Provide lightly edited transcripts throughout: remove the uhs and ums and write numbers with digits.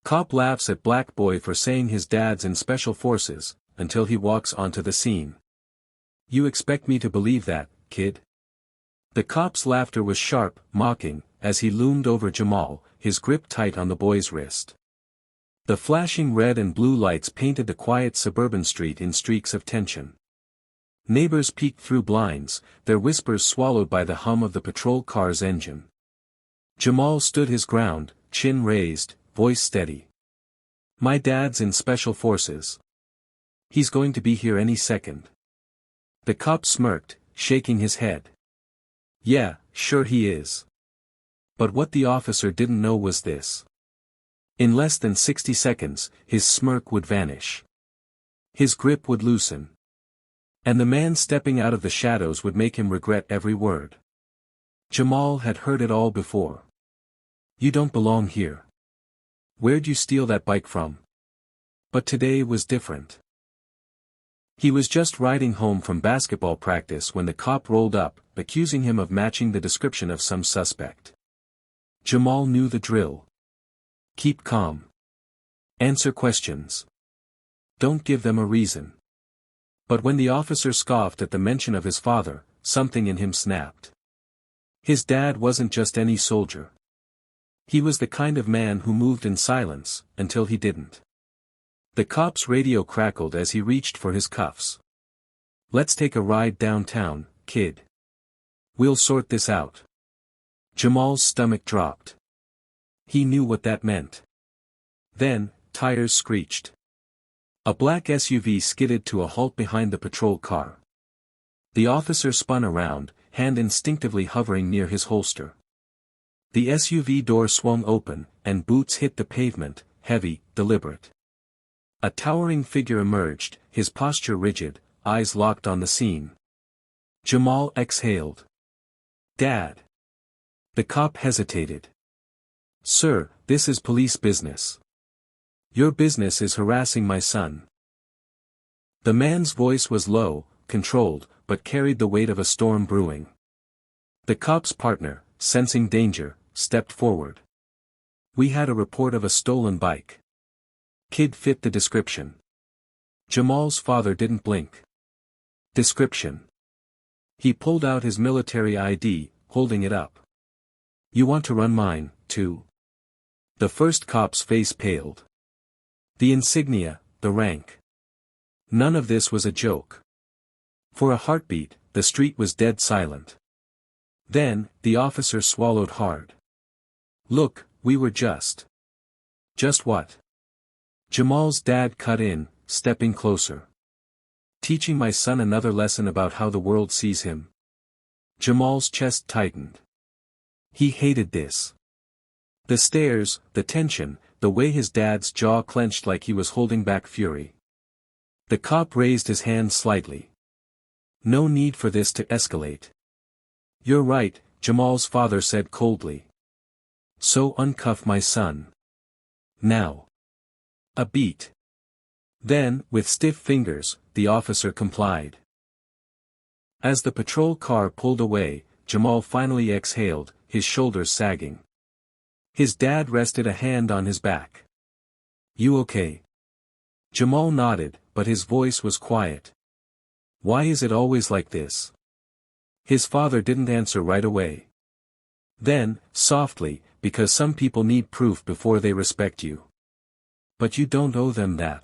Cop laughs at black boy for saying his dad's in special forces, until he walks onto the scene. You expect me to believe that, kid? The cop's laughter was sharp, mocking, as he loomed over Jamal, his grip tight on the boy's wrist. The flashing red and blue lights painted the quiet suburban street in streaks of tension. Neighbors peeked through blinds, their whispers swallowed by the hum of the patrol car's engine. Jamal stood his ground, chin raised, voice steady. My dad's in special forces. He's going to be here any second. The cop smirked, shaking his head. Yeah, sure he is. But what the officer didn't know was this. In less than 60 seconds, his smirk would vanish. His grip would loosen. And the man stepping out of the shadows would make him regret every word. Jamal had heard it all before. You don't belong here. Where'd you steal that bike from? But today was different. He was just riding home from basketball practice when the cop rolled up, accusing him of matching the description of some suspect. Jamal knew the drill. Keep calm. Answer questions. Don't give them a reason. But when the officer scoffed at the mention of his father, something in him snapped. His dad wasn't just any soldier. He was the kind of man who moved in silence, until he didn't. The cop's radio crackled as he reached for his cuffs. Let's take a ride downtown, kid. We'll sort this out. Jamal's stomach dropped. He knew what that meant. Then, tires screeched. A black SUV skidded to a halt behind the patrol car. The officer spun around, hand instinctively hovering near his holster. The SUV door swung open, and boots hit the pavement, heavy, deliberate. A towering figure emerged, his posture rigid, eyes locked on the scene. Jamal exhaled. Dad. The cop hesitated. Sir, this is police business. Your business is harassing my son. The man's voice was low, controlled, but carried the weight of a storm brewing. The cop's partner, sensing danger, stepped forward. We had a report of a stolen bike. Kid fit the description. Jamal's father didn't blink. Description. He pulled out his military ID, holding it up. You want to run mine, too? The first cop's face paled. The insignia, the rank. None of this was a joke. For a heartbeat, the street was dead silent. Then, the officer swallowed hard. Look, we were just. Just what? Jamal's dad cut in, stepping closer. Teaching my son another lesson about how the world sees him. Jamal's chest tightened. He hated this. The stares, the tension, the way his dad's jaw clenched like he was holding back fury. The cop raised his hand slightly. No need for this to escalate. You're right, Jamal's father said coldly. So uncuff my son. Now. A beat. Then, with stiff fingers, the officer complied. As the patrol car pulled away, Jamal finally exhaled, his shoulders sagging. His dad rested a hand on his back. You okay? Jamal nodded, but his voice was quiet. Why is it always like this? His father didn't answer right away. Then, softly, because some people need proof before they respect you. But you don't owe them that.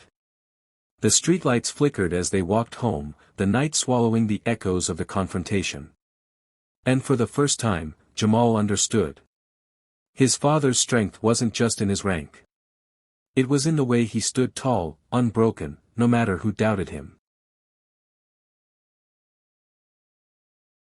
The streetlights flickered as they walked home, the night swallowing the echoes of the confrontation. And for the first time, Jamal understood. His father's strength wasn't just in his rank. It was in the way he stood tall, unbroken, no matter who doubted him.